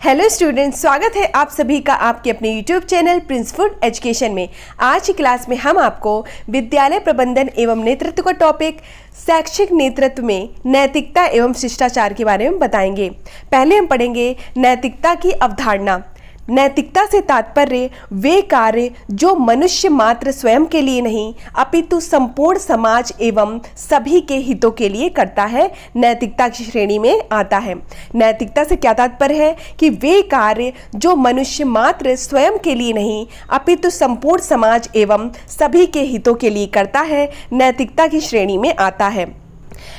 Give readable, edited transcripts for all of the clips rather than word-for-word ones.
Hello students, स्वागत है आप सभी का आपके अपने YouTube channel Prince food education में। आज की क्लास में हम आपको विद्यालय प्रबंधन एवं नेतृत्व का टॉपिक शैक्षिक नेतृत्व में नैतिकता एवं शिष्टाचार के बारे में बताएंगे। पहले हम पढ़ेंगे नैतिकता की अवधारणा। नैतिकता से तात्पर्य वे कार्य जो मनुष्य मात्र स्वयं के लिए नहीं अपितु संपूर्ण समाज एवं सभी के हितों के लिए करता है, नैतिकता की श्रेणी में आता है। नैतिकता से क्या तात्पर्य है कि वे कार्य जो मनुष्य मात्र स्वयं के लिए नहीं अपितु संपूर्ण समाज एवं सभी के हितों के लिए करता है, नैतिकता की श्रेणी में आता है।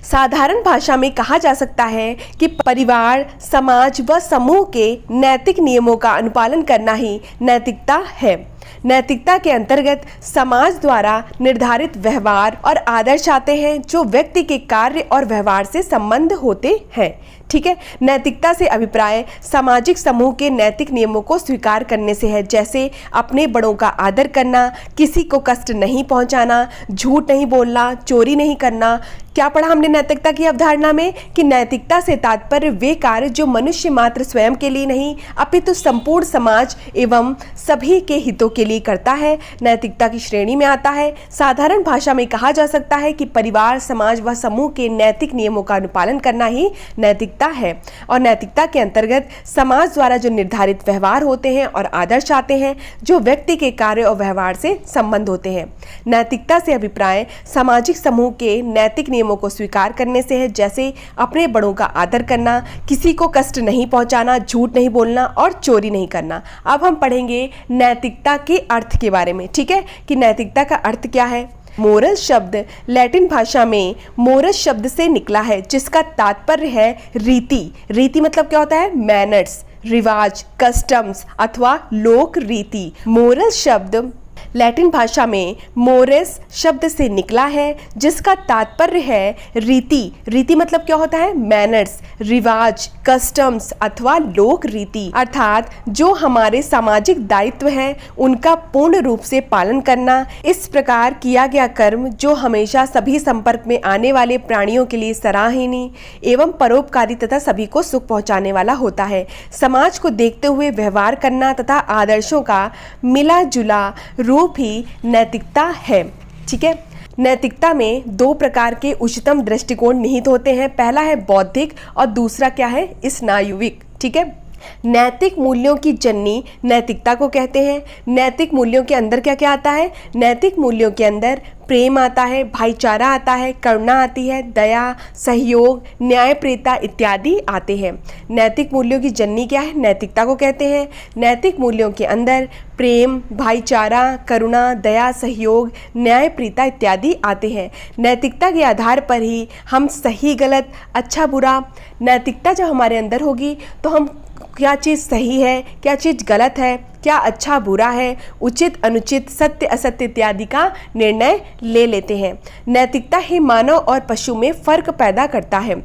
साधारण भाषा में कहा जा सकता है कि परिवार, समाज व समूह के नैतिक नियमों का अनुपालन करना ही नैतिकता है। नैतिकता के अंतर्गत समाज द्वारा निर्धारित व्यवहार और आदर्श आते हैं जो व्यक्ति के कार्य और व्यवहार से संबंध होते हैं। ठीक है, नैतिकता से अभिप्राय सामाजिक समूह के नैतिक नियमों को स्वीकार करने से है, जैसे अपने बड़ों का आदर करना, किसी को कष्ट नहीं पहुंचाना, झूठ नहीं बोलना, चोरी नहीं करना। क्या पढ़ा हमने नैतिकता की अवधारणा में कि नैतिकता से तात्पर्य वे कार्य जो मनुष्य मात्र स्वयं के लिए नहीं अपितु संपूर्ण समाज एवं सभी के हितों के लिए करता है, नैतिकता की श्रेणी में आता है। साधारण भाषा में कहा जा सकता है कि परिवार, समाज व समूह के नैतिक नियमों का अनुपालन करना ही नैतिकता है। और नैतिकता के अंतर्गत समाज द्वारा जो निर्धारित व्यवहार होते हैं और आदर्श आते हैं जो व्यक्ति के कार्य और व्यवहार से संबंध होते हैं। नैतिकता से अभिप्राय सामाजिक समूह के नैतिक नियमों को स्वीकार करने से है, जैसे अपने बड़ों का आदर करना, किसी को कष्ट नहीं पहुंचाना, झूठ नहीं बोलना और चोरी नहीं करना। अब हम पढ़ेंगे नैतिकता के अर्थ के बारे में। ठीक है, कि नैतिकता का अर्थ क्या है। मोरल शब्द लैटिन भाषा में मोरस शब्द से निकला है, जिसका तात्पर्य है रीति। रीति मतलब क्या होता है? मैनर्स, रिवाज, कस्टम्स अथवा लोक रीति। मोरल शब्द लैटिन भाषा में मोरेस शब्द से निकला है, जिसका तात्पर्य है रीति। रीति मतलब क्या होता है? मैनर्स, रिवाज, कस्टम्स अथवा लोक रीति, अर्थात जो हमारे सामाजिक दायित्व हैं उनका पूर्ण रूप से पालन करना। इस प्रकार किया गया कर्म जो हमेशा सभी संपर्क में आने वाले प्राणियों के लिए सराहनीय एवं परोपकारी तथा सभी को सुख पहुंचाने वाला होता है। समाज को देखते हुए व्यवहार करना तथा आदर्शों का मिला जुला रूप ही नैतिकता है। ठीक है, नैतिकता में दो प्रकार के उच्चतम दृष्टिकोण निहित होते हैं। पहला है बौद्धिक और दूसरा क्या है? स्नायुविक। ठीक है, नैतिक मूल्यों की जननी नैतिकता को कहते हैं। नैतिक मूल्यों के अंदर क्या क्या आता है? नैतिक मूल्यों के अंदर प्रेम आता है, भाईचारा आता है, करुणा आती है, दया, सहयोग, न्यायप्रियता इत्यादि आते हैं। नैतिक मूल्यों की जननी क्या है? नैतिकता को कहते हैं। नैतिक मूल्यों के अंदर प्रेम, भाईचारा, करुणा, दया, सहयोग, न्यायप्रियता इत्यादि आते हैं। नैतिकता के आधार पर ही हम सही गलत, अच्छा बुरा, नैतिकता जब हमारे अंदर होगी तो हम क्या चीज़ सही है, क्या चीज़ गलत है, क्या अच्छा बुरा है, उचित अनुचित, सत्य असत्य इत्यादि का निर्णय ले लेते हैं। नैतिकता ही मानव और पशु में फर्क पैदा करता है।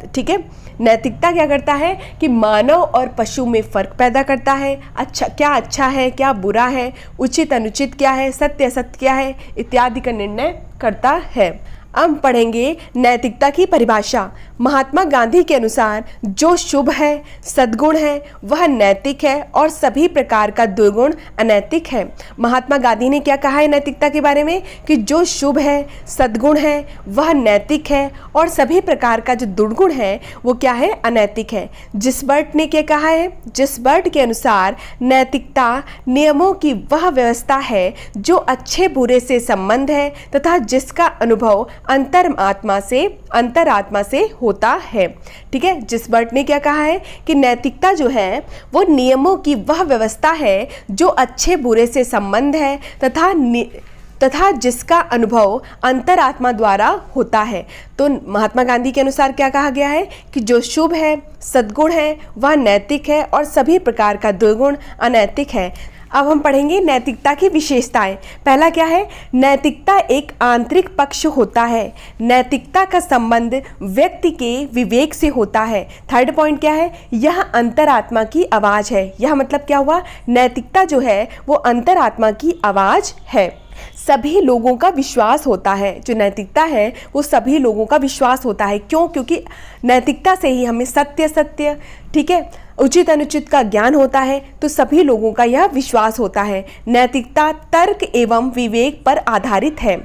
ठीक है, नैतिकता क्या करता है कि मानव और पशु में फर्क पैदा करता है। अच्छा है, क्या बुरा है, उचित अनुचित क्या है, सत्य असत्य क्या है इत्यादि का निर्णय करता है। अब पढ़ेंगे नैतिकता की परिभाषा। महात्मा गांधी के अनुसार जो शुभ है, सद्गुण है, वह नैतिक है और सभी प्रकार का दुर्गुण अनैतिक है। महात्मा गांधी ने क्या कहा है नैतिकता के बारे में? कि जो शुभ है, सद्गुण है, वह नैतिक है और सभी प्रकार का जो दुर्गुण है वो क्या है? अनैतिक है। जिसबर्ट ने क्या कहा है? जिसबर्ट के अनुसार नैतिकता नियमों की वह व्यवस्था है जो अच्छे बुरे से संबंध है तथा जिसका अनुभव अंतरात्मा से होता है। ठीक है, जिसबर्ट ने क्या कहा है कि नैतिकता जो है वो नियमों की वह व्यवस्था है जो अच्छे बुरे से संबंध है तथा जिसका अनुभव अंतरात्मा द्वारा होता है। तो महात्मा गांधी के अनुसार क्या कहा गया है कि जो शुभ है, सद्गुण है, वह नैतिक है और सभी प्रकार का दुर्गुण अनैतिक है। अब हम पढ़ेंगे नैतिकता की विशेषताएं। पहला क्या है? नैतिकता एक आंतरिक पक्ष होता है। नैतिकता का संबंध व्यक्ति के विवेक से होता है। थर्ड पॉइंट क्या है? यह अंतरात्मा की आवाज़ है। यह मतलब क्या हुआ? नैतिकता जो है वो अंतरात्मा की आवाज़ है। सभी लोगों का विश्वास होता है। जो नैतिकता है वो सभी लोगों का विश्वास होता है। क्यों? क्योंकि नैतिकता से ही हमें सत्य, ठीक है, उचित अनुचित का ज्ञान होता है तो सभी लोगों का यह विश्वास होता है। नैतिकता तर्क एवं विवेक पर आधारित है।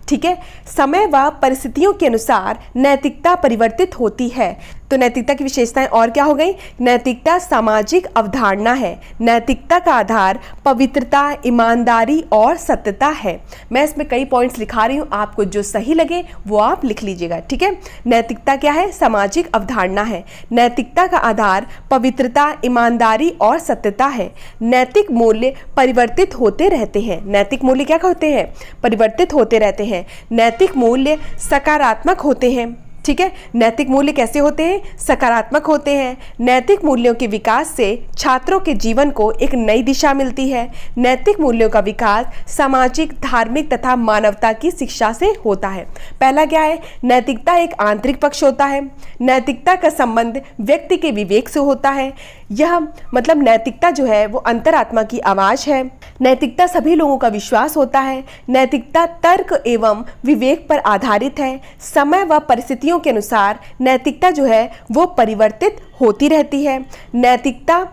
ठीक है, समय व परिस्थितियों के अनुसार नैतिकता परिवर्तित होती है। तो नैतिकता की विशेषताएं और क्या हो गई? नैतिकता सामाजिक अवधारणा है। नैतिकता का आधार पवित्रता, ईमानदारी और सत्यता है। मैं इसमें कई पॉइंट्स लिखा रही हूँ, आपको जो सही लगे वो आप लिख लीजिएगा। ठीक है, नैतिकता क्या है? सामाजिक अवधारणा है। नैतिकता का आधार पवित्रता, ईमानदारी और सत्यता है। नैतिक मूल्य परिवर्तित होते रहते हैं। नैतिक मूल्य क्या होते हैं? परिवर्तित होते रहते हैं। नैतिक मूल्य सकारात्मक होते हैं। ठीक है, नैतिक मूल्य कैसे होते हैं? सकारात्मक होते हैं। नैतिक मूल्यों के विकास से छात्रों के जीवन को एक नई दिशा मिलती है। नैतिक मूल्यों का विकास सामाजिक, धार्मिक तथा मानवता की शिक्षा से होता है। पहला क्या है? नैतिकता एक आंतरिक पक्ष होता है। नैतिकता का संबंध व्यक्ति के विवेक से होता है। यह मतलब नैतिकता जो है वो अंतरात्मा की आवाज है। नैतिकता सभी लोगों का विश्वास होता है। नैतिकता तर्क एवं विवेक पर आधारित है। समय व परिस्थितियों के अनुसार नैतिकता जो है वो परिवर्तित होती रहती है। नैतिकता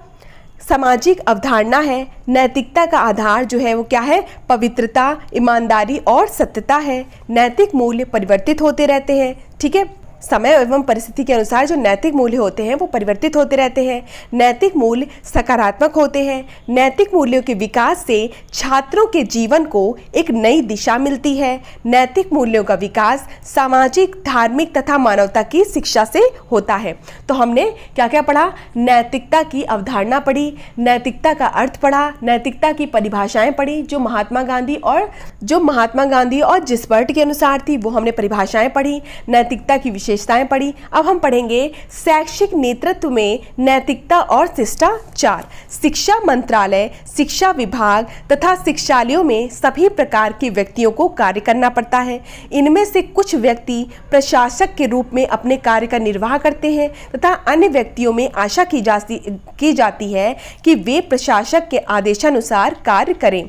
सामाजिक अवधारणा है। नैतिकता का आधार जो है वो क्या है? पवित्रता, ईमानदारी और सत्यता है। नैतिक मूल्य परिवर्तित होते रहते हैं। ठीक है, समय एवं परिस्थिति के अनुसार जो नैतिक मूल्य होते हैं वो परिवर्तित होते रहते हैं। नैतिक मूल्य सकारात्मक होते हैं। नैतिक मूल्यों के विकास से छात्रों के जीवन को एक नई दिशा मिलती है। नैतिक मूल्यों का विकास सामाजिक, धार्मिक तथा मानवता की शिक्षा से होता है। तो हमने क्या क्या पढ़ा? नैतिकता की अवधारणा पढ़ी, नैतिकता का अर्थ पढ़ा, नैतिकता की परिभाषाएं पढ़ी जो महात्मा गांधी और जिसबर्ट के अनुसार थी वो हमने परिभाषाएं पढ़ी, नैतिकता की विशेषताएं पढ़ी। अब हम पढ़ेंगे शैक्षिक नेतृत्व में नैतिकता और शिष्टाचार। शिक्षा मंत्रालय, शिक्षा विभाग तथा शिक्षालयों में सभी प्रकार के व्यक्तियों को कार्य करना पड़ता है। इनमें से कुछ व्यक्ति प्रशासक के रूप में अपने कार्य का निर्वाह करते हैं तथा अन्य व्यक्तियों में आशा की जाती है कि वे प्रशासक के आदेशानुसार कार्य करें।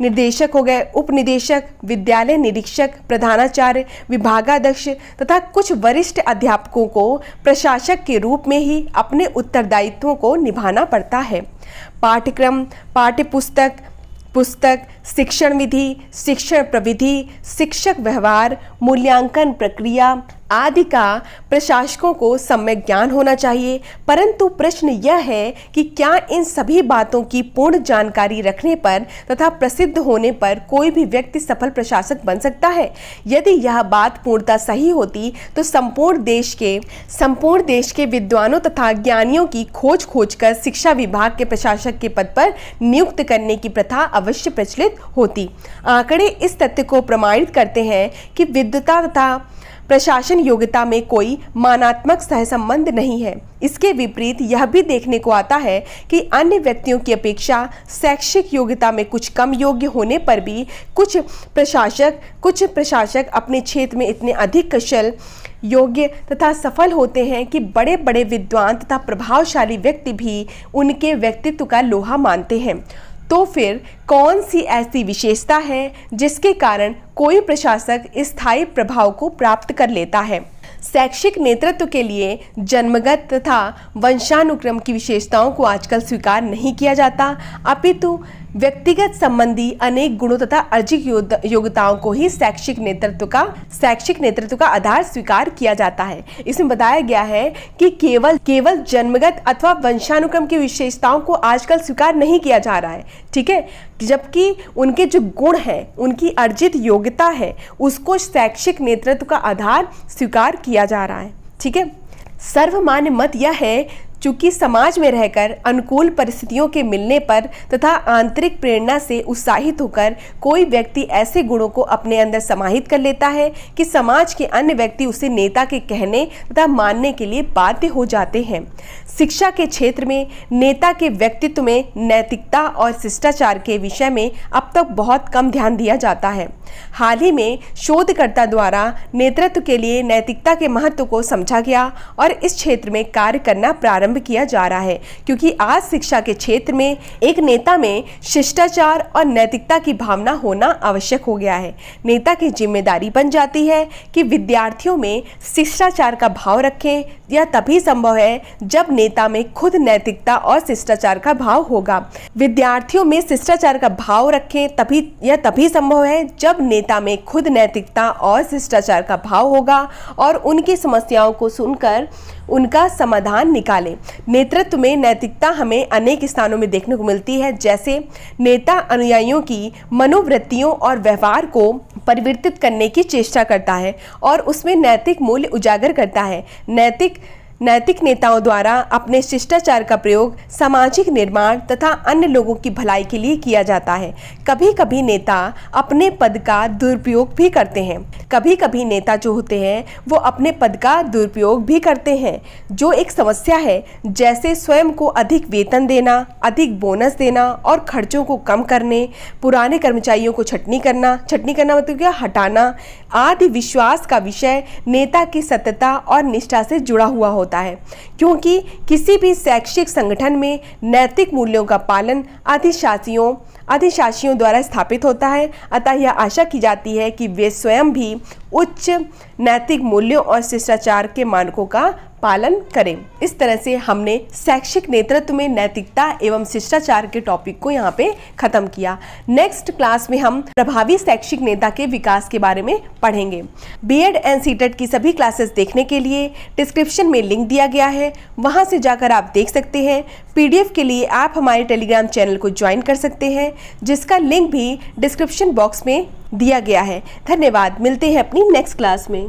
निर्देशक हो गए, उपनिदेशक, विद्यालय निरीक्षक, प्रधानाचार्य, विभागाध्यक्ष तथा कुछ वरिष्ठ अध्यापकों को प्रशासक के रूप में ही अपने उत्तरदायित्वों को निभाना पड़ता है। पाठ्यक्रम, पुस्तक, शिक्षण विधि, शिक्षण प्रविधि, शिक्षक व्यवहार, मूल्यांकन प्रक्रिया आदि का प्रशासकों को सम्यक ज्ञान होना चाहिए। परंतु प्रश्न यह है कि क्या इन सभी बातों की पूर्ण जानकारी रखने पर तथा प्रसिद्ध होने पर कोई भी व्यक्ति सफल प्रशासक बन सकता है? यदि यह बात पूर्णतः सही होती तो संपूर्ण देश के विद्वानों तथा ज्ञानियों की खोज कर शिक्षा विभाग के प्रशासक के पद पर नियुक्त करने की प्रथा अवश्य प्रचलित होती। आंकड़े इस तथ्य को प्रमाणित करते हैं कि विद्वता तथा प्रशासन योग्यता में कोई मानात्मक सहसंबंध नहीं है। इसके विपरीत यह भी देखने को आता है कि अन्य व्यक्तियों की अपेक्षा शैक्षिक योग्यता में कुछ कम योग्य होने पर भी कुछ प्रशासक अपने क्षेत्र में इतने अधिक कुशल, योग्य तथा सफल होते हैं कि बड़े बड़े विद्वान तथा प्रभावशाली व्यक्ति भी उनके व्यक्तित्व का लोहा मानते हैं। तो फिर कौन सी ऐसी विशेषता है जिसके कारण कोई प्रशासक स्थायी प्रभाव को प्राप्त कर लेता है? शैक्षिक नेतृत्व के लिए जन्मगत तथा वंशानुक्रम की विशेषताओं को आजकल स्वीकार नहीं किया जाता, अपितु व्यक्तिगत संबंधी अनेक गुणों तथा अर्जित योग्यताओं को ही शैक्षिक नेतृत्व का आधार स्वीकार किया जाता है। इसमें बताया गया है कि केवल जन्मगत अथवा वंशानुक्रम की विशेषताओं को आजकल स्वीकार नहीं किया जा रहा है। ठीक है, जबकि उनके जो गुण हैं, उनकी अर्जित योग्यता है, उसको शैक्षिक नेतृत्व का आधार स्वीकार किया जा रहा है। ठीक है, सर्वमान्य मत यह है चूंकि समाज में रहकर अनुकूल परिस्थितियों के मिलने पर तथा आंतरिक प्रेरणा से उत्साहित होकर कोई व्यक्ति ऐसे गुणों को अपने अंदर समाहित कर लेता है कि समाज के अन्य व्यक्ति उसे नेता के कहने तथा मानने के लिए बाध्य हो जाते हैं। शिक्षा के क्षेत्र में नेता के व्यक्तित्व में नैतिकता और शिष्टाचार के विषय में अब तक बहुत कम ध्यान दिया जाता है। हाल ही में शोधकर्ता द्वारा नेतृत्व के लिए नैतिकता के महत्व को समझा गया और इस क्षेत्र में कार्य करना प्रारंभ आरंभ किया जा रहा है, क्योंकि आज शिक्षा के क्षेत्र में एक नेता में शिष्टाचार और नैतिकता की भावना होना आवश्यक हो गया है। नेता की जिम्मेदारी बन जाती है कि विद्यार्थियों में शिष्टाचार का भाव रखें। यह तभी संभव है जब नेता में खुद नैतिकता और शिष्टाचार का भाव होगा। विद्यार्थियों में शिष्टाचार का भाव रखें तभी संभव है जब नेता में खुद नैतिकता और शिष्टाचार का भाव होगा और उनकी समस्याओं को सुनकर उनका समाधान निकाले। नेतृत्व में नैतिकता हमें अनेक स्थानों में देखने को मिलती है, जैसे नेता अनुयायियों की मनोवृत्तियों और व्यवहार को परिवर्तित करने की चेष्टा करता है और उसमें नैतिक मूल्य उजागर करता है। नैतिक नेताओं द्वारा अपने शिष्टाचार का प्रयोग सामाजिक निर्माण तथा अन्य लोगों की भलाई के लिए किया जाता है। कभी कभी नेता अपने पद का दुरुपयोग भी करते हैं। कभी कभी नेता जो होते हैं वो अपने पद का दुरुपयोग भी करते हैं, जो एक समस्या है, जैसे स्वयं को अधिक वेतन देना, अधिक बोनस देना और खर्चों को कम करने, पुराने कर्मचारियों को छटनी करना मतलब क्या, हटाना आदि। विश्वास का विषय नेता की सत्यता और निष्ठा से जुड़ा हुआ होता है, क्योंकि किसी भी शैक्षिक संगठन में नैतिक मूल्यों का पालन अधिशासियों द्वारा स्थापित होता है। अतः यह आशा की जाती है कि वे स्वयं भी उच्च नैतिक मूल्यों और शिष्टाचार के मानकों का पालन करें। इस तरह से हमने शैक्षिक नेतृत्व में नैतिकता एवं शिष्टाचार के टॉपिक को यहाँ पे खत्म किया। नेक्स्ट क्लास में हम प्रभावी शैक्षिक नेता के विकास के बारे में पढ़ेंगे। बीएड एंड सीटेट की सभी क्लासेस देखने के लिए डिस्क्रिप्शन में लिंक दिया गया है, वहां से जाकर आप देख सकते हैं। पीडीएफ के लिए आप हमारे टेलीग्राम चैनल को ज्वाइन कर सकते हैं, जिसका लिंक भी डिस्क्रिप्शन बॉक्स में दिया गया है। धन्यवाद, मिलते हैं अपनी नेक्स्ट क्लास में।